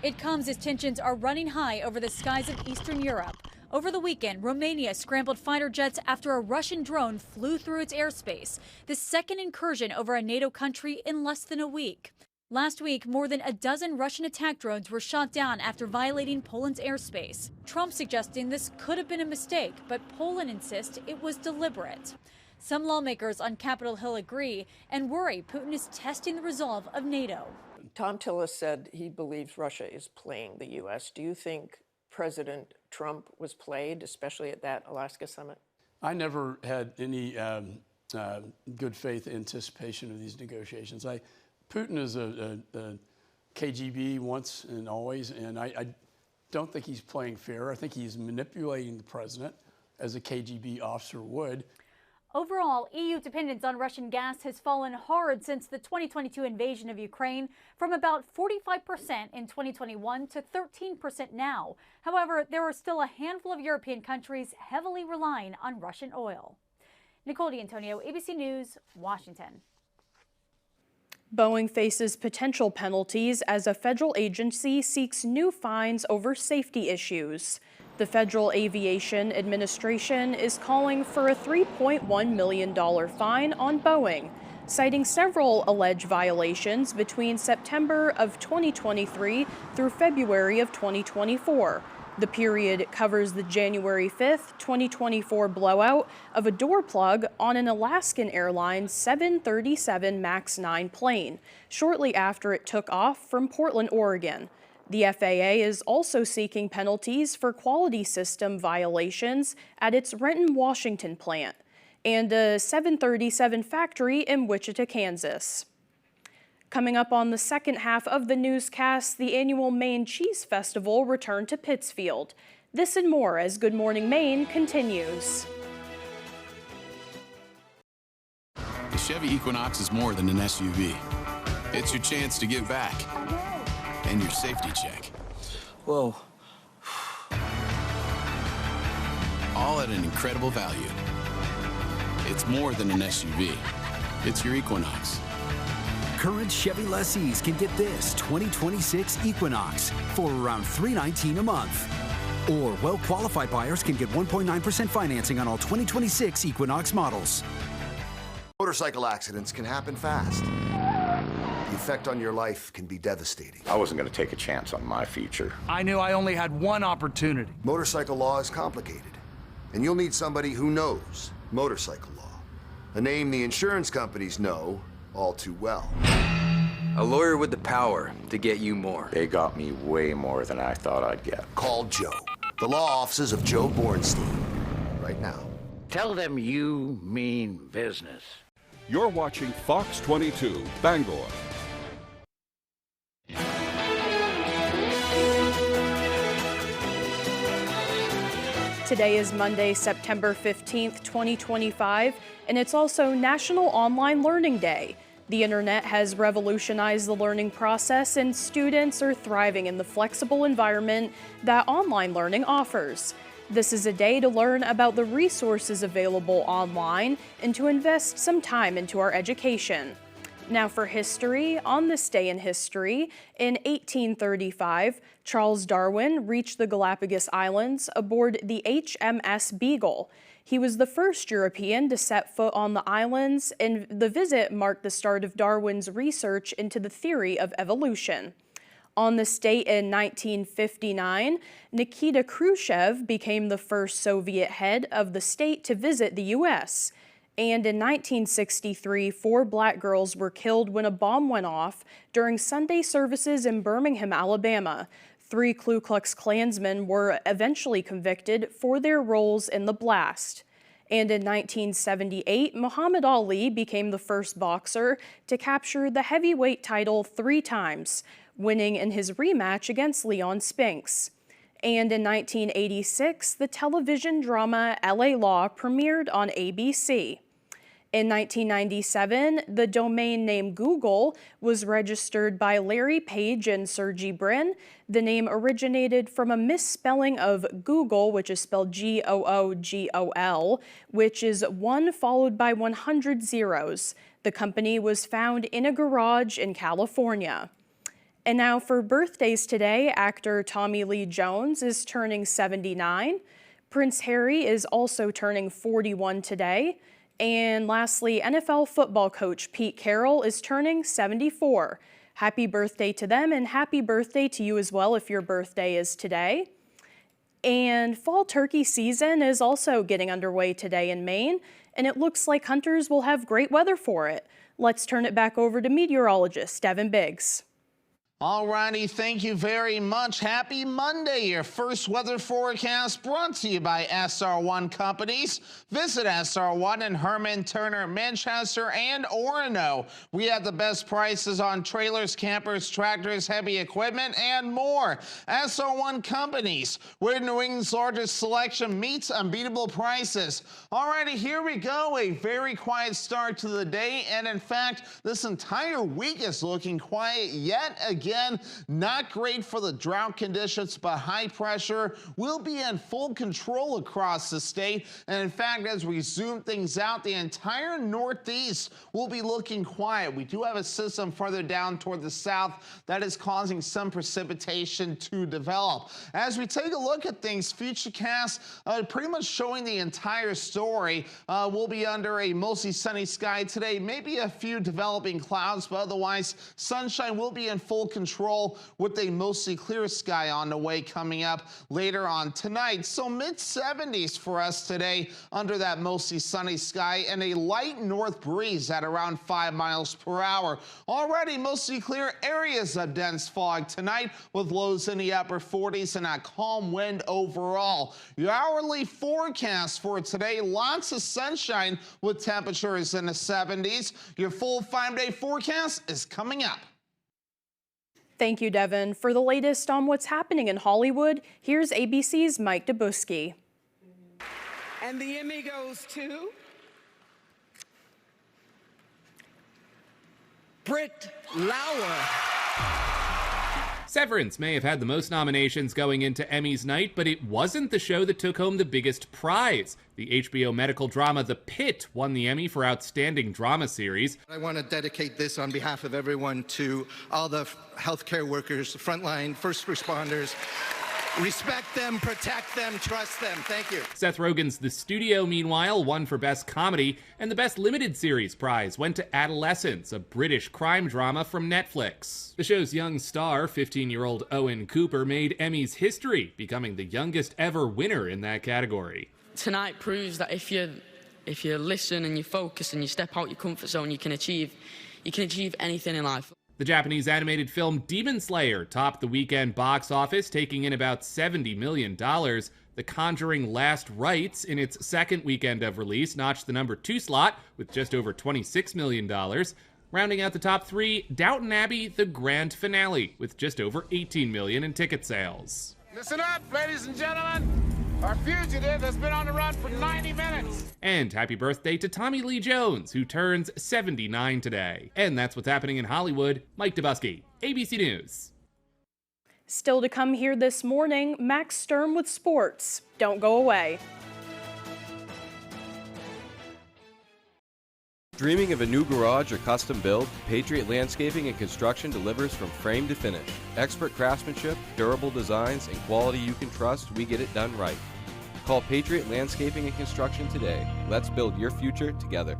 It comes as tensions are running high over the skies of Eastern Europe. Over the weekend, Romania scrambled fighter jets after a Russian drone flew through its airspace, the second incursion over a NATO country in less than a week. Last week, more than a dozen Russian attack drones were shot down after violating Poland's airspace. Trump suggesting this could have been a mistake, but Poland insists it was deliberate. Some lawmakers on Capitol Hill agree and worry Putin is testing the resolve of NATO. Tom Tillis said he believes Russia is playing the U.S. Do you think President Trump was played, especially at that Alaska summit? I never had any good faith anticipation of these negotiations. Putin is a KGB once and always, and I don't think he's playing fair. I think he's manipulating the president as a KGB officer would. Overall, EU dependence on Russian gas has fallen hard since the 2022 invasion of Ukraine, from about 45% in 2021 to 13% now. However, there are still a handful of European countries heavily relying on Russian oil. Nicole D'Antonio, ABC News, Washington. Boeing faces potential penalties as a federal agency seeks new fines over safety issues. The Federal Aviation Administration is calling for a $3.1 million fine on Boeing, citing several alleged violations between September of 2023 through February of 2024. The period covers the January 5th, 2024 blowout of a door plug on an Alaskan Airlines 737 MAX 9 plane, shortly after it took off from Portland, Oregon. The FAA is also seeking penalties for quality system violations at its Renton, Washington plant and a 737 factory in Wichita, Kansas. Coming up on the second half of the newscast, the annual Maine Cheese Festival returned to Pittsfield. This and more as Good Morning Maine continues. Chevy Equinox is more than an SUV. It's your chance to give back and your safety check. Whoa. All at an incredible value. It's more than an SUV. It's your Equinox. Current Chevy lessees can get this 2026 Equinox for around $319 a month. Or well-qualified buyers can get 1.9% financing on all 2026 Equinox models. Motorcycle accidents can happen fast. The effect on your life can be devastating. I wasn't going to take a chance on my future. I knew I only had one opportunity. Motorcycle law is complicated, and you'll need somebody who knows motorcycle law. A name the insurance companies know all too well. A lawyer with the power to get you more. They got me way more than I thought I'd get. Call Joe. The law offices of Joe Bornstein. Right now. Tell them you mean business. You're watching Fox 22, Bangor. Today is Monday, September 15th, 2025, and it's also National Online Learning Day. The internet has revolutionized the learning process, and students are thriving in the flexible environment that online learning offers. This is a day to learn about the resources available online and to invest some time into our education. Now for history, on this day in history, in 1835, Charles Darwin reached the Galapagos Islands aboard the HMS Beagle. He was the first European to set foot on the islands, and the visit marked the start of Darwin's research into the theory of evolution. On this date in 1959, Nikita Khrushchev became the first Soviet head of the state to visit the U.S., and in 1963, 4 black girls were killed when a bomb went off during Sunday services in Birmingham, Alabama. 3 Ku Klux Klansmen were eventually convicted for their roles in the blast. And in 1978, Muhammad Ali became the first boxer to capture the heavyweight title 3 times, winning in his rematch against Leon Spinks. And in 1986, the television drama LA Law premiered on ABC. In 1997, the domain name Google was registered by Larry Page and Sergey Brin. The name originated from a misspelling of Google, which is spelled Googol, which is 1 followed by 100 zeros. The company was found in a garage in California. And now for birthdays today, actor Tommy Lee Jones is turning 79. Prince Harry is also turning 41 today. And lastly, NFL football coach Pete Carroll is turning 74. Happy birthday to them, and happy birthday to you as well if your birthday is today. And fall turkey season is also getting underway today in Maine, and it looks like hunters will have great weather for it. Let's turn it back over to meteorologist Devin Biggs. All righty, thank you very much. Happy Monday. Your first weather forecast brought to you by SR1 Companies. Visit SR1 in Herman, Turner, Manchester, and Orono. We have the best prices on trailers, campers, tractors, heavy equipment, and more. SR1 Companies, where New England's largest selection meets unbeatable prices. All righty, here we go. A very quiet start to the day, and in fact, this entire week is looking quiet yet again. Not great for the drought conditions, but high pressure will be in full control across the state. And in fact, as we zoom things out, the entire Northeast will be looking quiet. We do have a system further down toward the south that is causing some precipitation to develop. As we take a look at things, Futurecast pretty much showing the entire story. We'll be under a mostly sunny sky today, maybe a few developing clouds, but otherwise sunshine will be in full control with a mostly clear sky on the way coming up later on tonight. So mid-70s for us today under that mostly sunny sky, and a light north breeze at around 5 miles per hour. Already mostly clear areas of dense fog tonight with lows in the upper 40s and a calm wind overall. Your hourly forecast for today, lots of sunshine with temperatures in the 70s. Your full 5-day forecast is coming up. Thank you, Devin. For the latest on what's happening in Hollywood, here's ABC's Mike Dabuski. And the Emmy goes to... Britt Lauer. Severance may have had the most nominations going into Emmys night, but it wasn't the show that took home the biggest prize. The HBO medical drama The Pitt won the Emmy for Outstanding Drama Series. I want to dedicate this on behalf of everyone to all the healthcare workers, frontline first responders. Respect them, protect them, trust them. Thank you. Seth Rogen's The Studio, meanwhile, won for Best Comedy, and the Best Limited Series prize went to Adolescence, a British crime drama from Netflix. The show's young star, 15-year-old Owen Cooper, made Emmys history, becoming the youngest ever winner in that category. Tonight proves that if you listen and you focus and you step out your comfort zone, you can achieve anything in life. The Japanese animated film Demon Slayer topped the weekend box office, taking in about $70 million. The Conjuring Last Rites, in its second weekend of release, notched the number 2 slot with just over $26 million. Rounding out the top 3, Downton Abbey, the grand finale, with just over $18 million in ticket sales. Listen up, ladies and gentlemen. Our fugitive has been on the run for 90 minutes. And happy birthday to Tommy Lee Jones, who turns 79 today. And that's what's happening in Hollywood. Mike Dubusky, ABC News. Still to come here this morning, Max Sturm with sports. Don't go away. Dreaming of a new garage or custom build? Patriot Landscaping and Construction delivers from frame to finish. Expert craftsmanship, durable designs, and quality you can trust, we get it done right. Call Patriot Landscaping and Construction today. Let's build your future together.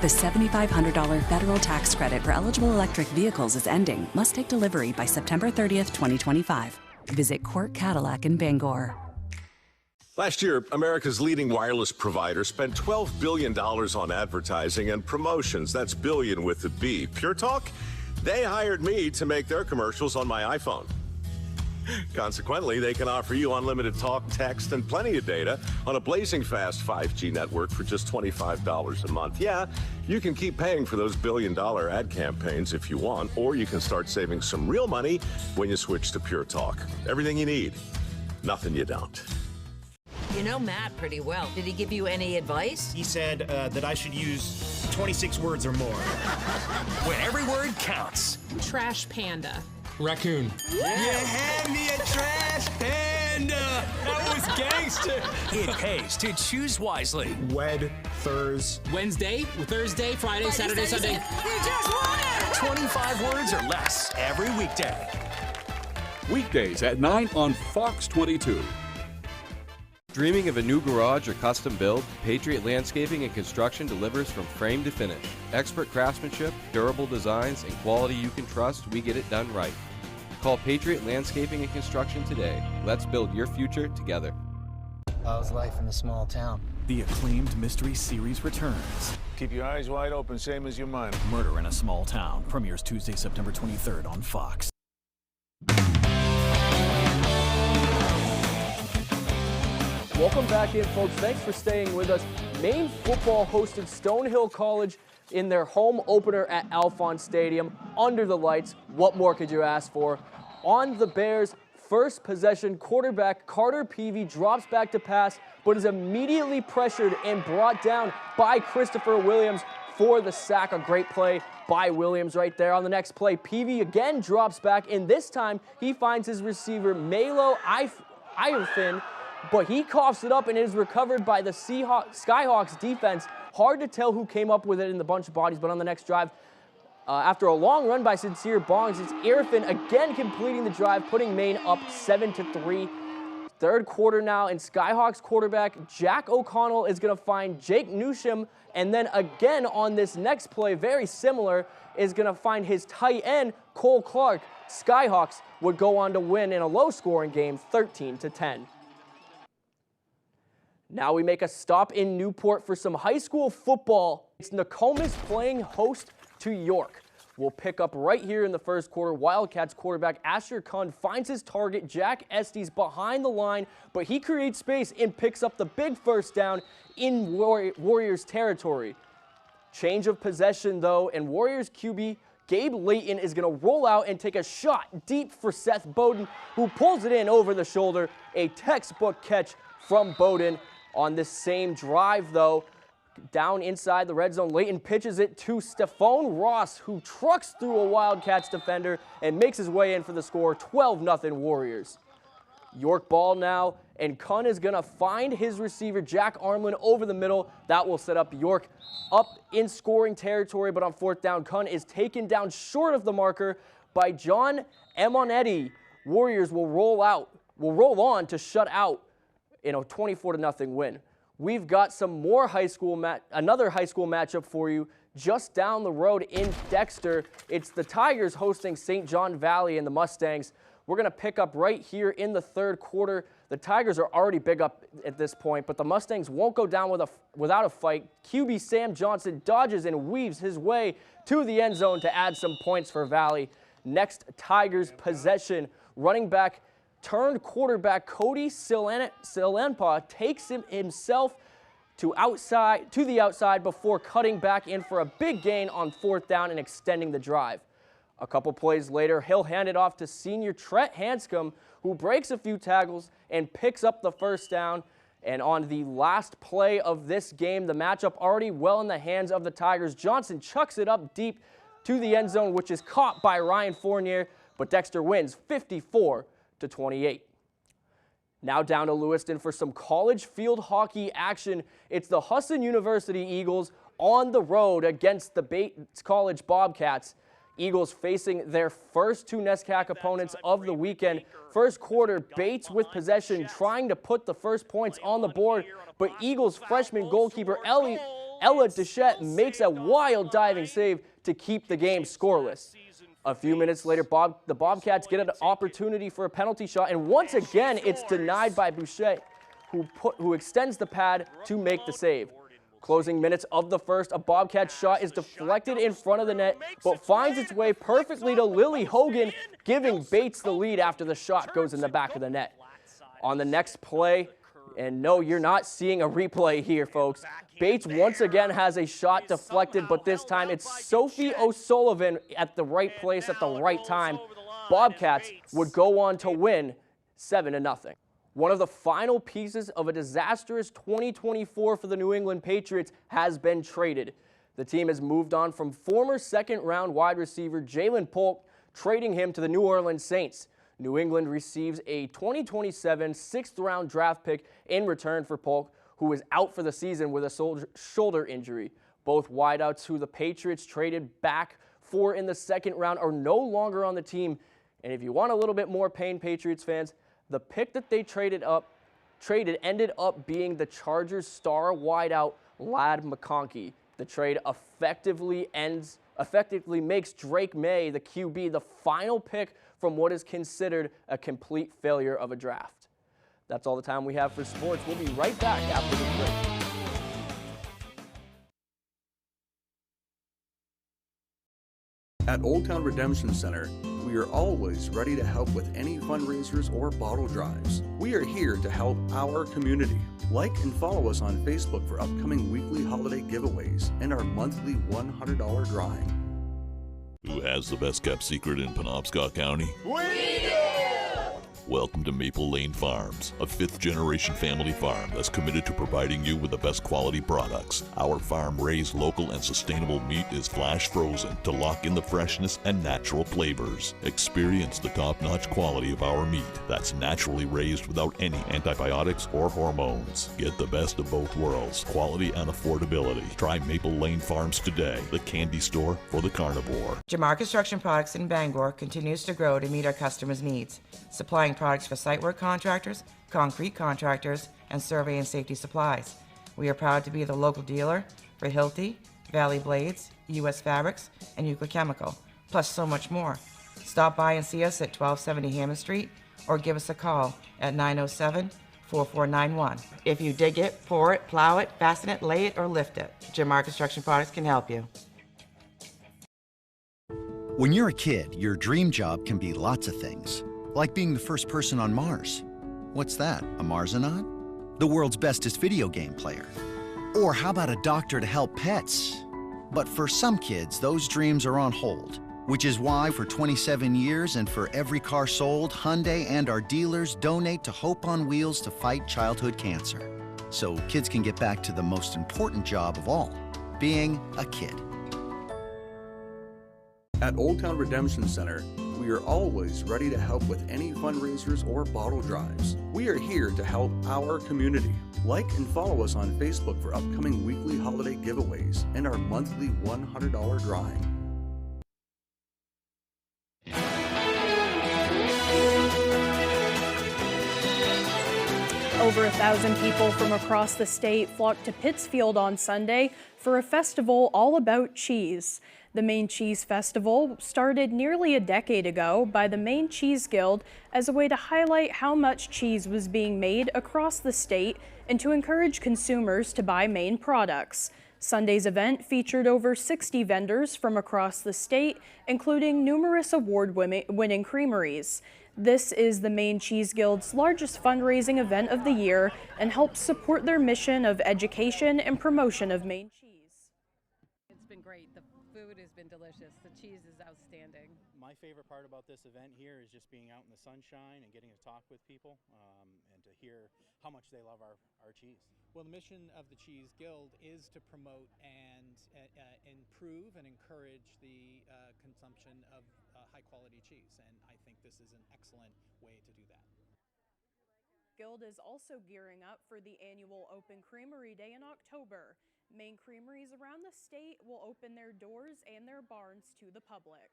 The $7,500 federal tax credit for eligible electric vehicles is ending. Must take delivery by September 30th, 2025. Visit Court Cadillac in Bangor. Last year, America's leading wireless provider spent $12 billion on advertising and promotions. That's billion with a B. Pure Talk? They hired me to make their commercials on my iPhone. Consequently, they can offer you unlimited talk, text, and plenty of data on a blazing fast 5G network for just $25 a month. Yeah, you can keep paying for those billion-dollar ad campaigns if you want, or you can start saving some real money when you switch to Pure Talk. Everything you need, nothing you don't. You know Matt pretty well. Did he give you any advice? He said that I should use 26 words or more. Where every word counts. Trash panda. Raccoon. Yeah. You had me a trash panda. That was gangster. It pays to choose wisely. Wed, Thurs. Wednesday, Thursday, Friday, Saturday, Sunday. You just won it! 25 words or less every weekday. Weekdays at 9 on Fox 22. Dreaming of a new garage or custom build? Patriot Landscaping and Construction delivers from frame to finish. Expert craftsmanship, durable designs, and quality you can trust, we get it done right. Call Patriot Landscaping and Construction today. Let's build your future together. How's life in a small town? The acclaimed mystery series returns. Keep your eyes wide open, same as your mind. Murder in a Small Town premieres Tuesday, September 23rd on Fox. Welcome back in, folks. Thanks for staying with us. Maine football hosted Stonehill College in their home opener at Alphonse Stadium under the lights. What more could you ask for? On the Bears' first possession, quarterback Carter Peavy drops back to pass, but is immediately pressured and brought down by Christopher Williams for the sack. A great play by Williams right there. On the next play, Peavy again drops back, and this time he finds his receiver Melo Irfin, but he coughs it up and it is recovered by the Skyhawks defense. Hard to tell who came up with it in the bunch of bodies, but on the next drive, after a long run by Sincere Bongs, it's Irfin again completing the drive, putting Maine up 7-3. Third quarter now, and Skyhawks quarterback Jack O'Connell is going to find Jake Newsham, and then again on this next play, very similar, is going to find his tight end, Cole Clark. Skyhawks would go on to win in a low-scoring game, 13-10. Now we make a stop in Newport for some high school football. It's Nokomis playing host to York. will pick up right here in the first quarter. Wildcats quarterback Asher Kun finds his target, Jack Estes, behind the line, but he creates space and picks up the big first down in Warriors territory. Change of possession, though, and Warriors QB Gabe Layton is going to roll out and take a shot deep for Seth Bowden, who pulls it in over the shoulder. A textbook catch from Bowden. On this same drive, though, down inside the red zone, Layton pitches it to Stephone Ross, who trucks through a Wildcats defender and makes his way in for the score, 12-0 Warriors. York ball now, and Kun is going to find his receiver, Jack Armlin, over the middle. That will set up York up in scoring territory, but on fourth down, Kun is taken down short of the marker by John Emonetti. Warriors will roll on to shut out in a 24-0 win. We've got some more another high school matchup for you just down the road in Dexter. It's the Tigers hosting St. John Valley and the Mustangs. We're going to pick up right here in the third quarter. The Tigers are already big up at this point, but the Mustangs won't go down without a fight. QB Sam Johnson dodges and weaves his way to the end zone to add some points for Valley. Next Tigers possession, running back turned quarterback Cody Silenpa takes himself to the outside before cutting back in for a big gain on fourth down and extending the drive. A couple plays later, he'll hand it off to senior Trent Hanscom, who breaks a few tackles and picks up the first down. And on the last play of this game, the matchup already well in the hands of the Tigers. Johnson chucks it up deep to the end zone, which is caught by Ryan Fournier, but Dexter wins 54-28. Now down to Lewiston for some college field hockey action. It's the Husson University Eagles on the road against the Bates College Bobcats. Eagles facing their first two NESCAC opponents of the weekend. First quarter, Bates with possession, trying to put the first points on the board, but Eagles freshman goalkeeper Ella Duchette makes a wild diving save to keep the game scoreless. A few minutes later, the Bobcats get an opportunity for a penalty shot, and once again, it's denied by Boucher, who extends the pad to make the save. Closing minutes of the first, a Bobcat shot is deflected in front of the net, but finds its way perfectly to Lily Hogan, giving Bates the lead after the shot goes in the back of the net. On the next play, and no, you're not seeing a replay here, folks. Bates once again has a shot deflected, but this time it's Sophie O'Sullivan at the right place at the right time. Bobcats would go on to win 7-0. One of the final pieces of a disastrous 2024 for the New England Patriots has been traded. The team has moved on from former second-round wide receiver Jalen Polk, trading him to the New Orleans Saints. New England receives a 2027 sixth-round draft pick in return for Polk, who is out for the season with a shoulder injury. Both wideouts who the Patriots traded back for in the second round are no longer on the team. And if you want a little bit more pain, Patriots fans, the pick that they traded ended up being the Chargers star wideout Ladd McConkey. The trade effectively makes Drake May, the QB, the final pick from what is considered a complete failure of a draft. That's all the time we have for sports. We'll be right back after this break. At Old Town Redemption Center, we are always ready to help with any fundraisers or bottle drives. We are here to help our community. Like and follow us on Facebook for upcoming weekly holiday giveaways and our monthly $100 drawing. Who has the best kept secret in Penobscot County? We do! Welcome to Maple Lane Farms, a fifth-generation family farm that's committed to providing you with the best quality products. Our farm-raised local and sustainable meat is flash frozen to lock in the freshness and natural flavors. Experience the top-notch quality of our meat that's naturally raised without any antibiotics or hormones. Get the best of both worlds, quality and affordability. Try Maple Lane Farms today, the candy store for the carnivore. Jamar Construction Products in Bangor continues to grow to meet our customers' needs, supplying products for site work contractors, concrete contractors, and survey and safety supplies. We are proud to be the local dealer for Hilti, Valley Blades, U.S. Fabrics, and Euclid Chemical, plus so much more. Stop by and see us at 1270 Hammond Street or give us a call at 907-4491. If you dig it, pour it, plow it, fasten it, lay it, or lift it, Jamar Construction Products can help you. When you're a kid, your dream job can be lots of things, like being the first person on Mars. What's that, a Marsonaut? The world's bestest video game player. Or how about a doctor to help pets? But for some kids, those dreams are on hold, which is why for 27 years and for every car sold, Hyundai and our dealers donate to Hope on Wheels to fight childhood cancer. So kids can get back to the most important job of all, being a kid. At Old Town Redemption Center, we are always ready to help with any fundraisers or bottle drives. We are here to help our community. Like and follow us on Facebook for upcoming weekly holiday giveaways and our monthly $100 drawing. Over 1,000 people from across the state flocked to Pittsfield on Sunday for a festival all about cheese. The Maine Cheese Festival started nearly a decade ago by the Maine Cheese Guild as a way to highlight how much cheese was being made across the state and to encourage consumers to buy Maine products. Sunday's event featured over 60 vendors from across the state, including numerous award-winning creameries. This is the Maine Cheese Guild's largest fundraising event of the year and helps support their mission of education and promotion of Maine cheese. It's been great. The food has been delicious. The cheese is outstanding. My favorite part about this event here is just being out in the sunshine and getting to talk with people and to hear how much they love our cheese. Well, the mission of the Cheese Guild is to promote and improve and encourage the consumption of high-quality cheese, and I think this is an excellent way to do that. Guild is also gearing up for the annual Open Creamery Day in October. Maine creameries around the state will open their doors and their barns to the public.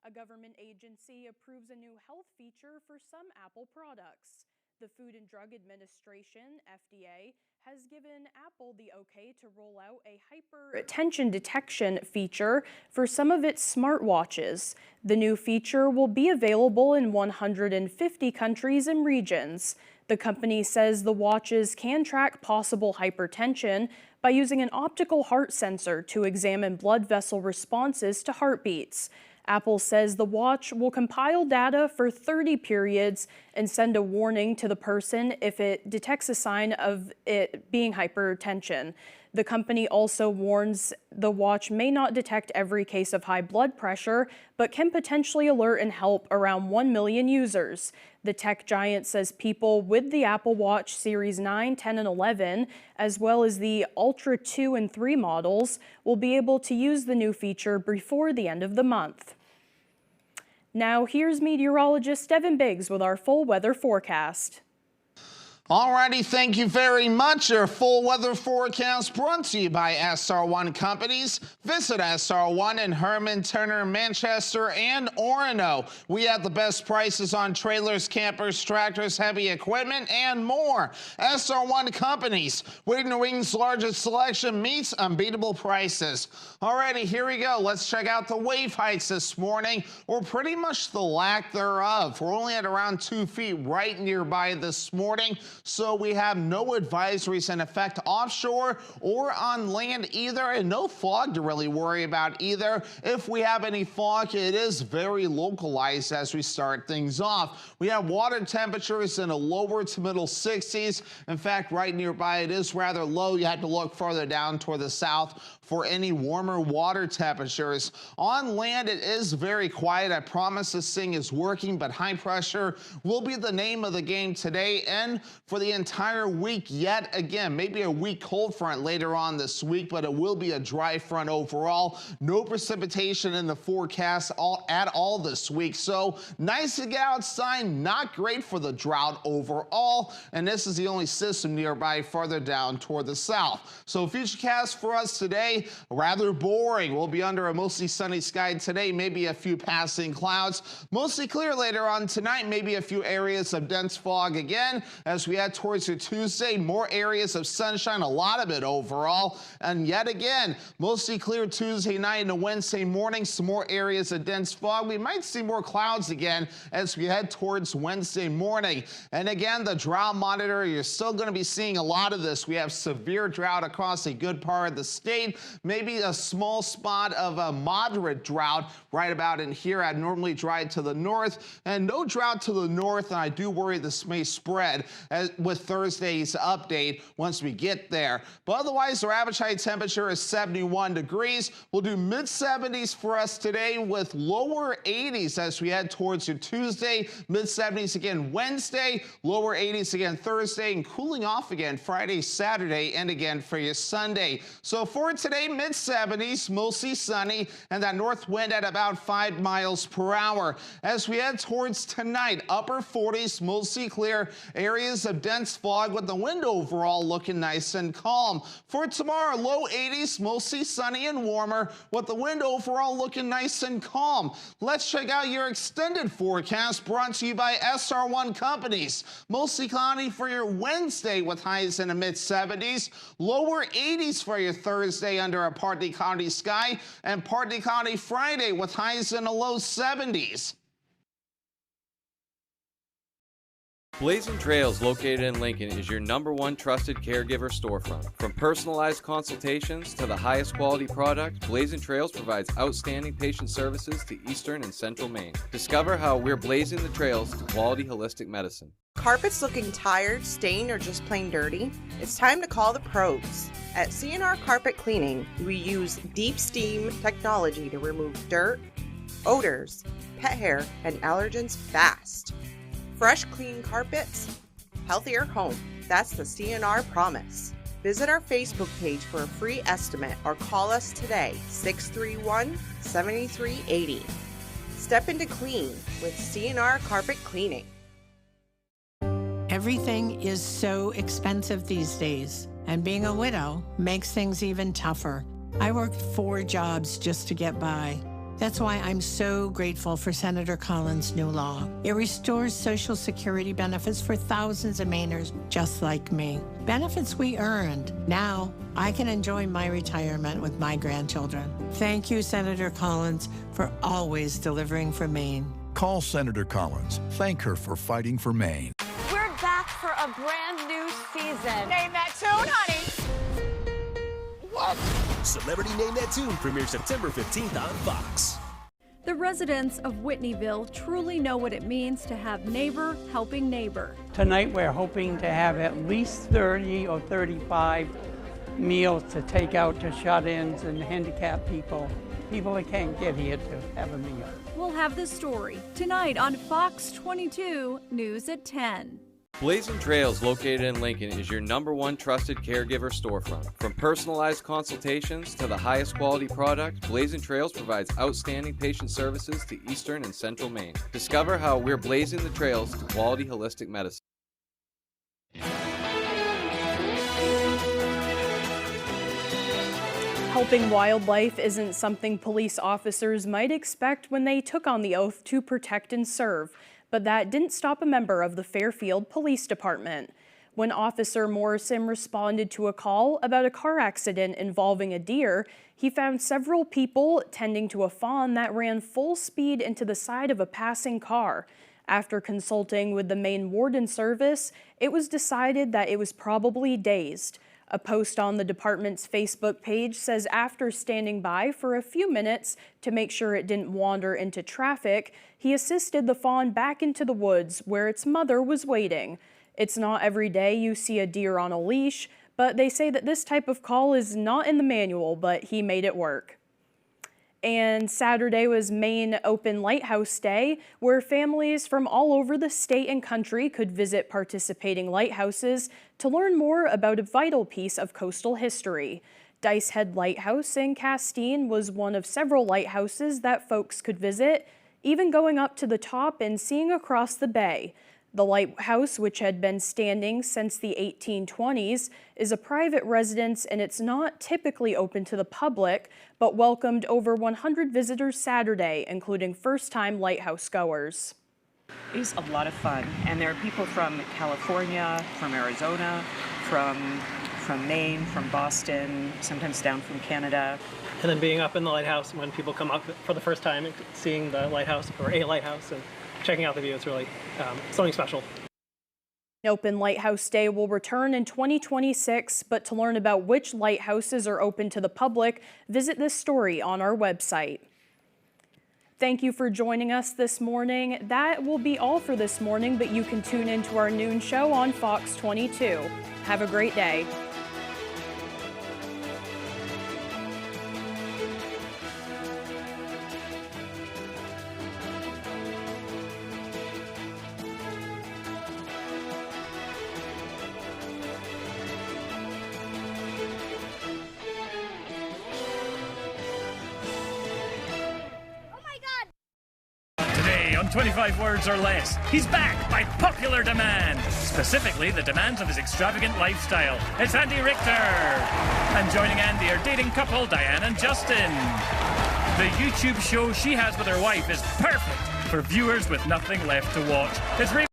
A government agency approves a new health feature for some Apple products. The Food and Drug Administration, FDA, has given Apple the okay to roll out a hypertension detection feature for some of its smartwatches. The new feature will be available in 150 countries and regions. The company says the watches can track possible hypertension by using an optical heart sensor to examine blood vessel responses to heartbeats. Apple says the watch will compile data for 30 periods and send a warning to the person if it detects a sign of it being hypertension. The company also warns the watch may not detect every case of high blood pressure, but can potentially alert and help around 1 million users. The tech giant says people with the Apple Watch Series 9, 10, and 11, as well as the Ultra 2 and 3 models, will be able to use the new feature before the end of the month. Now here's meteorologist Devin Biggs with our full weather forecast. Alrighty, thank you very much. Your full weather forecast brought to you by SR1 Companies. Visit SR1 in Herman, Turner, Manchester, and Orono. We have the best prices on trailers, campers, tractors, heavy equipment, and more. SR1 Companies, Wing to Wing's largest selection meets unbeatable prices. Alrighty, here we go. Let's check out the wave heights this morning, or pretty much the lack thereof. We're only at around 2 feet right nearby this morning. So we have no advisories in effect offshore or on land either, and no fog to really worry about either. If we have any fog, it is very localized as we start things off. We have water temperatures in the lower to middle 60s. In fact, right nearby it is rather low. You have to look further down toward the south for any warmer water temperatures. On land, it is very quiet. I promise this thing is working, but high pressure will be the name of the game today and for the entire week yet again. Maybe a weak cold front later on this week, but it will be a dry front overall. No precipitation in the forecast at all this week. So nice to get outside, not great for the drought overall. And this is the only system nearby farther down toward the south. So futurecast for us today, rather boring. We'll be under a mostly sunny sky today, maybe a few passing clouds. Mostly clear later on tonight, maybe a few areas of dense fog again as we head towards your Tuesday, more areas of sunshine, a lot of it overall. And yet again, mostly clear Tuesday night into Wednesday morning, some more areas of dense fog. We might see more clouds again as we head towards Wednesday morning. And again, the drought monitor, you're still going to be seeing a lot of this. We have severe drought across a good part of the state, maybe a small spot of a moderate drought right about in here. I'd normally dry to the north, and no drought to the north, and I do worry this may spread with Thursday's update once we get there. But otherwise, our average high temperature is 71 degrees. We'll do mid-70s for us today with lower 80s as we head towards your Tuesday, mid-70s again Wednesday, lower 80s again Thursday, and cooling off again Friday, Saturday, and again for your Sunday. So for today, mid-70s, mostly sunny, and that north wind at about 5 miles per hour. As we head towards tonight, upper 40s, mostly clear, areas of dense fog with the wind overall looking nice and calm. For tomorrow, low 80s, mostly sunny and warmer, with the wind overall looking nice and calm. Let's check out your extended forecast brought to you by SR1 Companies. Mostly cloudy for your Wednesday with highs in the mid-70s, lower 80s for your Thursday under a partly cloudy sky, and partly cloudy Friday with highs in the low 70s. Blazing Trails, located in Lincoln, is your #1 trusted caregiver storefront. From personalized consultations to the highest quality product, Blazing Trails provides outstanding patient services to Eastern and Central Maine. Discover how we're blazing the trails to quality holistic medicine. Carpets looking tired, stained, or just plain dirty? It's time to call the pros. At C&R Carpet Cleaning, we use deep steam technology to remove dirt, odors, pet hair, and allergens fast. Fresh, clean carpets, healthier home. That's the C&R promise. Visit our Facebook page for a free estimate or call us today, 631-7380. Step into clean with C&R Carpet Cleaning. Everything is so expensive these days, and being a widow makes things even tougher. I worked 4 jobs just to get by. That's why I'm so grateful for Senator Collins' new law. It restores Social Security benefits for thousands of Mainers just like me. Benefits we earned. Now I can enjoy my retirement with my grandchildren. Thank you, Senator Collins, for always delivering for Maine. Call Senator Collins. Thank her for fighting for Maine. We're back for a brand new season. Name that tune, honey. What? Celebrity Name That Tune premieres September 15th on Fox. The residents of Whitneyville truly know what it means to have neighbor helping neighbor. Tonight we're hoping to have at least 30 or 35 meals to take out to shut-ins and handicapped people that can't get here to have a meal. We'll have the story tonight on Fox 22 News at 10. Blazing Trails, located in Lincoln, is your #1 trusted caregiver storefront. From personalized consultations to the highest quality product, Blazing Trails provides outstanding patient services to Eastern and Central Maine. Discover how we're blazing the trails to quality holistic medicine. Helping wildlife isn't something police officers might expect when they took on the oath to protect and serve. But that didn't stop a member of the Fairfield Police Department. When Officer Morrison responded to a call about a car accident involving a deer, he found several people tending to a fawn that ran full speed into the side of a passing car. After consulting with the Maine Warden Service, it was decided that it was probably dazed. A post on the department's Facebook page says after standing by for a few minutes to make sure it didn't wander into traffic, he assisted the fawn back into the woods where its mother was waiting. It's not every day you see a deer on a leash, but they say that this type of call is not in the manual, but he made it work. And Saturday was Maine Open Lighthouse Day, where families from all over the state and country could visit participating lighthouses to learn more about a vital piece of coastal history. Dice Head Lighthouse in Castine was one of several lighthouses that folks could visit, even going up to the top and seeing across the bay. The lighthouse, which had been standing since the 1820s, is a private residence and it's not typically open to the public, but welcomed over 100 visitors Saturday, including first-time lighthouse goers. is a lot of fun, and there are people from California, from Arizona, from Maine, from Boston, sometimes down from Canada. And then being up in the lighthouse when people come up for the first time, seeing the lighthouse or a lighthouse and checking out the view, it's really something special. Open Lighthouse Day will return in 2026, but to learn about which lighthouses are open to the public, visit this story on our website. Thank you for joining us this morning. That will be all for this morning, but you can tune into our noon show on Fox 22. Have a great day. On 25 words or less. He's back by popular demand, specifically the demands of his extravagant lifestyle. It's Andy Richter. And joining Andy are dating couple Diane and Justin. The YouTube show she has with her wife is perfect for viewers with nothing left to watch. It's Ray